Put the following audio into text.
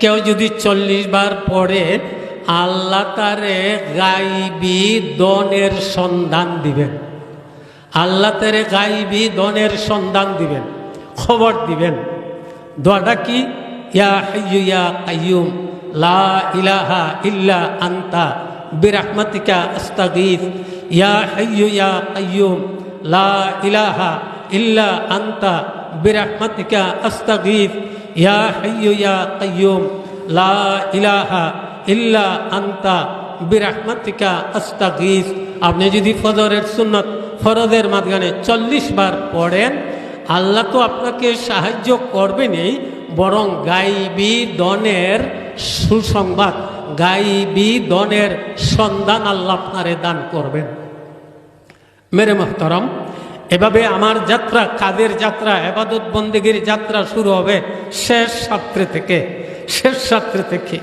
কেউ যদি 40 বার পড়ে আল্লাহ তারে গাইবি দনের সন্ধান দিবেন। আল্লাহ তারে গাইবি দনের সন্ধান দিবেন, খবর দিবেন। দোয়াটা কি? ইয়া হাইয়্যু ইয়া কাইয়্যুম লা ইলাহা ইল্লা আনতা বিরহমাতিকা আস্তাগীথ। ইয়া হাইয়্যু ইয়া কাইয়্যুম লা ইলাহা ইল্লা আনতা বিরহমাতিকা আস্তাগীথ। ইয়া হাইয়্যু ইয়া কাইয়্যুম লা ইলাহা ইল্লা আনতা বিরহমাতিকা আস্তাগীথ। আপনি যদি ফজরের সুন্নত ফরজের মাঝখানে 40 বার পড়েন, আল্লাহ তো আপনাকে সাহায্য করবেনই, বরং গাইবি দনের সুসংবাদ, গাইবি দনের সন্ধান আল্লাহ আপনারে দান করবেন। মেরে মোহতরম, এভাবে আমার যাত্রা, কাদের যাত্রা, ইবাদত বন্দেগীর যাত্রা শুরু হবে শেষ ছাত্রে থেকে।